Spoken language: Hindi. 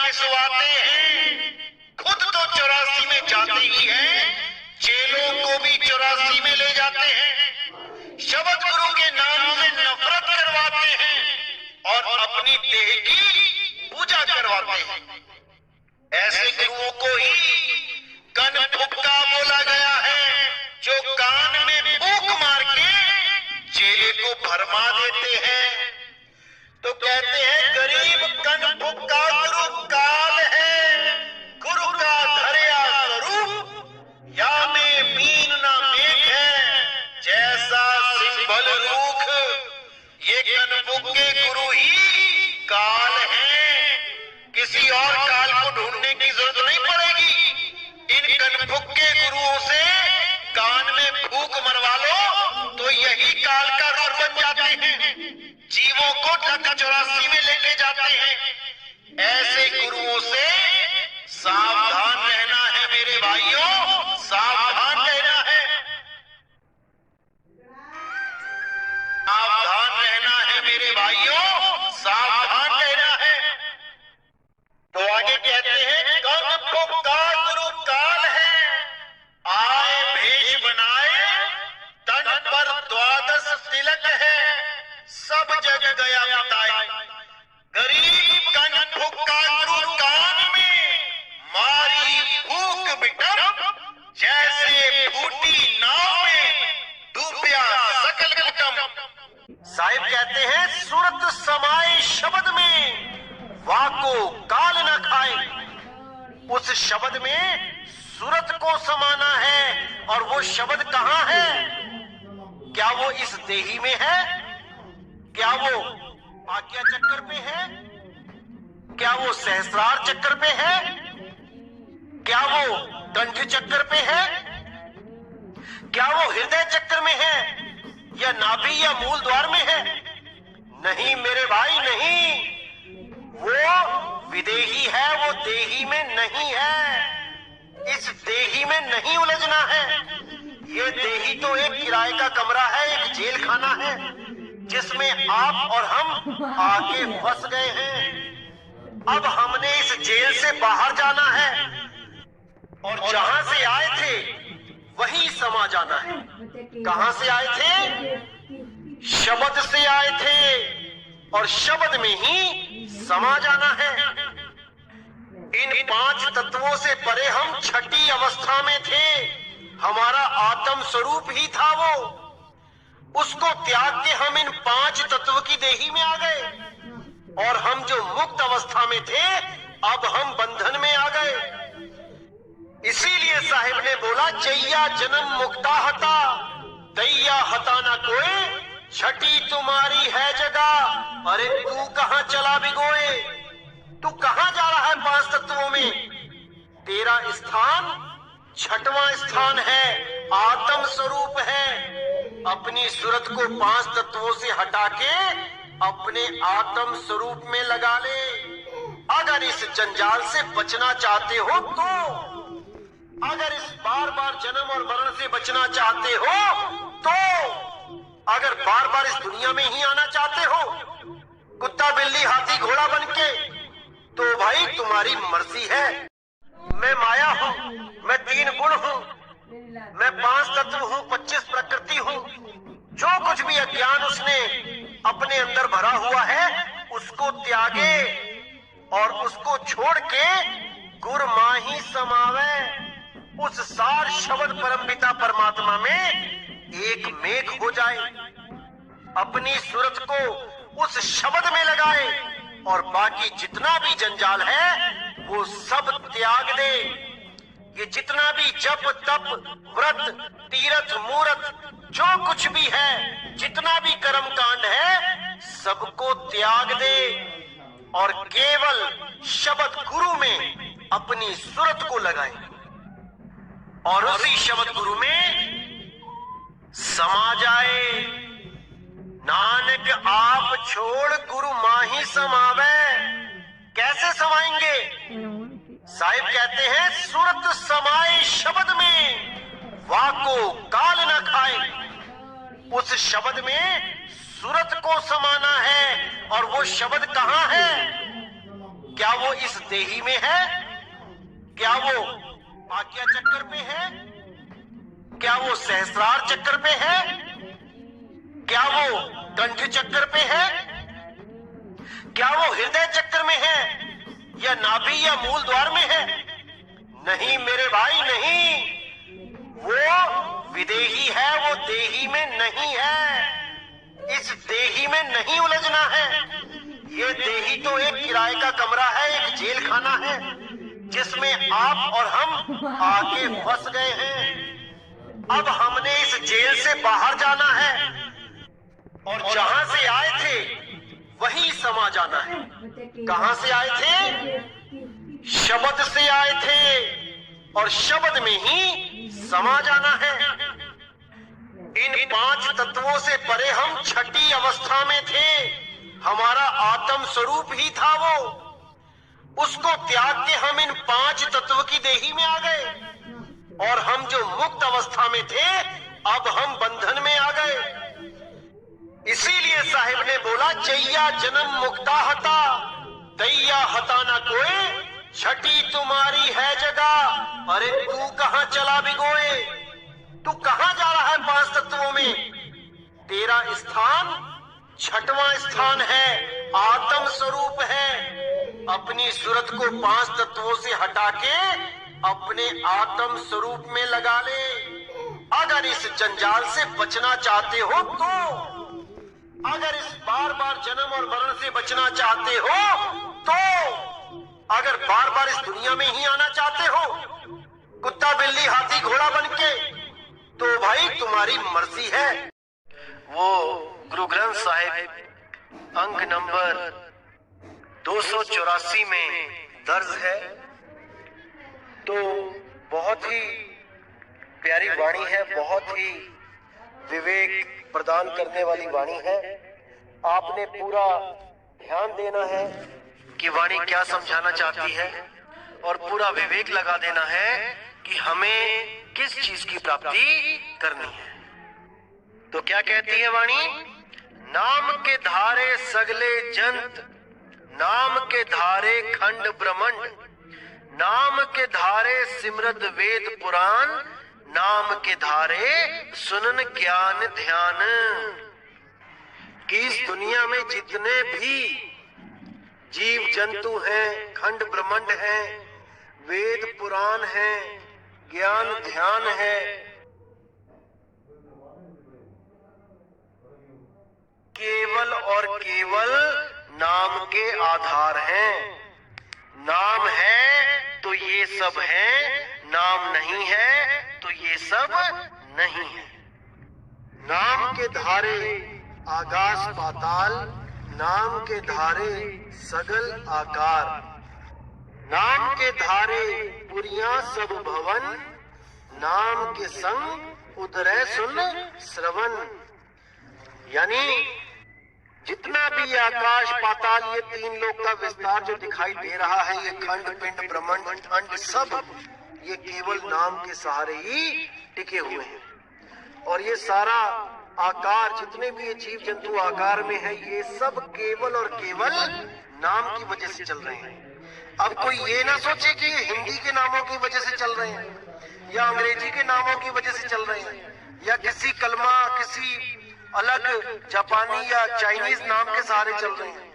घिसवाते हैं, खुद तो 84 में जाते ही हैं, चेलों को भी 84 में ले जाते हैं। शब्द गुरु के नाम में नफरत करवाते हैं और अपनी देह की पूजा करवाते हैं। ऐसे गुरुओं को ही कन फुक्का बोला गया है, जो कान में फूंक मार के चेले को भरमा देते हैं। तो कहते हैं गरीब कन फुक्का गुरु काल है, गुरु का धर्या स्वरूप या में मीन ना मेघ है, जैसा सिंबल रूख। ये कन फुक्के गुरु ही काल है, किसी और काल को ढूंढने की जरूरत नहीं पड़ेगी। इन कनफुक्के गुरुओं से कान में फूंक मरवा लो तो यही काल का रूप बन जाते हैं, जीवों को ढक 84 में ले जाते हैं। ऐसे गुरुओं से सावधान रहना है मेरे भाइयों, सावधान रहना है, सावधान रहना है मेरे भाइयों, सावधान रहना है। तो आगे कहते हैं कन फुक्का गुरु काल है, आए भेष बनाए तन पर 12 तिलक है, सब जग गया बताए। गरीब कन फुक्का गुरु कान में मारी फूक बिटप, जैसे फूटी नाव में डूबया सकल कुटुंब। साहिब कहते हैं सूरत समाए शब्द में, वाको काल न खाए। उस शब्द में सूरत को समाना है, और वो शब्द कहां है? क्या वो इस देही में है? क्या वो आज्ञा चक्कर पे है? क्या वो सहस्रार चक्कर पे है? क्या वो कंठ चक्कर पे है? क्या वो हृदय चक्कर में है, या नाभि या मूल द्वार में है? नहीं मेरे भाई नहीं, वो विदेही है, वो देही में नहीं है। इस देही में नहीं उलझना है। ये देही तो एक किराए का कमरा है, एक जेल खाना है, जिसमें आप और हम आके फंस गए हैं। अब हमने इस जेल से बाहर जाना है, और जहां से आए थे वहीं समा जाना है। कहां से आए थे? शब्द से आए थे, और शब्द में ही समा जाना है। इन 5 तत्वों से परे हम छठी अवस्था में थे। हमारा आत्म स्वरूप ही था वो। उसको त्याग के हम इन 5 तत्व की देही में आ गए, और हम जो मुक्त अवस्था में थे अब हम बंधन में आ गए। इसीलिए साहिब ने बोला चैया जन्म मुक्ता हता, दैया हता ना कोई, छठी तुम्हारी है जगह। अरे तू कहां चला भिगोए? तू कहां जा रहा है 5 तत्वों में? तेरा स्थान 6वां स्थान है, आत्म स्वरूप है। अपनी सूरत को 5 तत्वों से हटा के अपने आत्म स्वरूप में लगा ले। अगर इस जंजाल से बचना चाहते हो तो, अगर इस बार बार जन्म और मरण से बचना चाहते हो तो, अगर बार बार इस दुनिया में ही आना चाहते हो कुत्ता बिल्ली हाथी घोड़ा बनके, तो भाई तुम्हारी मर्जी है। मैं माया हूँ, मैं 3 गुण हूँ, मैं 5 तत्व हूँ, 25 प्रकृति हूँ। जो कुछ भी अज्ञान उसने अपने अंदर भरा हुआ है उसको त्यागे, और उसको छोड़ के गुर माही समावे। उस सार शब्द परम पिता परमात्मा में एक मेघ हो जाए। अपनी सूरत को उस शब्द में लगाए, और बाकी जितना भी जंजाल है वो सब त्याग दे। ये जितना भी जप तप व्रत तीरथ मूरत जो कुछ भी है, जितना भी कर्म कांड है, सबको त्याग दे, और केवल शब्द गुरु में अपनी सूरत को लगाए, और उसी शब्द गुरु में समा जाए। नानक आप छोड़ गुरु माही समावे। कैसे समाएंगे? साहिब कहते हैं सूरत समाए शब्द में, वाको काल न खाए। उस शब्द में सूरत को समाना है, और वो शब्द कहां है? क्या वो इस देही में है? क्या वो आज्ञा चक्र पे है? क्या वो सहस्रार चक्र पे है? क्या वो कंठ चक्र पे है? क्या वो हृदय चक्र में है, या नाभि या मूल द्वार में है? नहीं मेरे भाई नहीं, वो विदेही है, वो देही में नहीं है। इस देही में नहीं उलझना है। ये देही तो एक किराए का कमरा है, एक जेल खाना है, जिसमें आप और हम आके फंस गए हैं। अब हमने इस जेल से बाहर जाना है और जहां से आए थे वहीं समा जाना है। कहां से आए थे? शब्द से आए थे और शब्द में ही समा जाना है। इन 5 तत्वों से परे हम छठी अवस्था में थे। हमारा आत्म स्वरूप ही था वो। उसको त्याग के हम इन 5 तत्व की देही में आ गए और हम जो मुक्त अवस्था में थे अब हम बंधन में आ गए। इसीलिए साहिब ने बोला, जैया जन्म मुक्ता हता दैया हता ना कोई, छठी तुम्हारी है जगह। अरे तू कहां चला बिगोए? तू कहां जा रहा है 5 तत्वों में? तेरा स्थान 6वां स्थान है, आत्म स्वरूप है। अपनी सूरत को 5 तत्वों से हटा के अपने आत्म स्वरूप में लगा ले। अगर इस जंजाल से बचना चाहते हो तो, अगर इस बार बार जन्म और मरण से बचना चाहते हो तो, अगर बार बार इस दुनिया में ही आना चाहते हो कुत्ता बिल्ली हाथी घोड़ा बनके, तो भाई तुम्हारी मर्जी है। वो गुरु ग्रंथ साहिब अंक नंबर 284 में दर्ज है। तो बहुत ही प्यारी वाणी है, बहुत ही विवेक प्रदान करने वाली वाणी है। आपने पूरा ध्यान देना है कि वाणी क्या समझाना चाहती है और पूरा विवेक लगा देना है कि हमें किस चीज की प्राप्ति करनी है। तो क्या कहती है वाणी? नाम के धारे सगले जंत, नाम के धारे खंड ब्रह्मांड, नाम के धारे सिमरत वेद पुराण, नाम के धारे सुनन ज्ञान ध्यान। कि इस दुनिया में जितने भी जीव जंतु हैं, खंड ब्रह्मांड है, वेद पुराण है, ज्ञान ध्यान है, केवल और केवल नाम के आधार हैं। नाम है तो ये सब है, नाम नहीं है तो ये सब नहीं है। नाम के धारे आकाश पाताल, नाम के धारे सगल आकार, नाम के धारे पुरिया सब भवन, नाम के संग उदरय सुन श्रवण। यानी जितना भी आकाश पाताल, ये 3 लोक का विस्तार जो दिखाई दे रहा है, ये खंड पिंड ब्रह्मांड अंड सब, ये केवल नाम के सहारे ही टिके हुए हैं। और ये सारा आकार, जितने भी ये जीव जंतु आकार में है, ये सब केवल और केवल नाम की वजह से चल रहे हैं। अब कोई ये ना सोचे कि ये हिंदी के नामों की वजह से चल रहे हैं या अंग्रेजी के नामों की वजह से चल रहे हैं या किसी कलमा, किसी अलग जापानी या चाइनीज नाम के सहारे चल रहे हैं।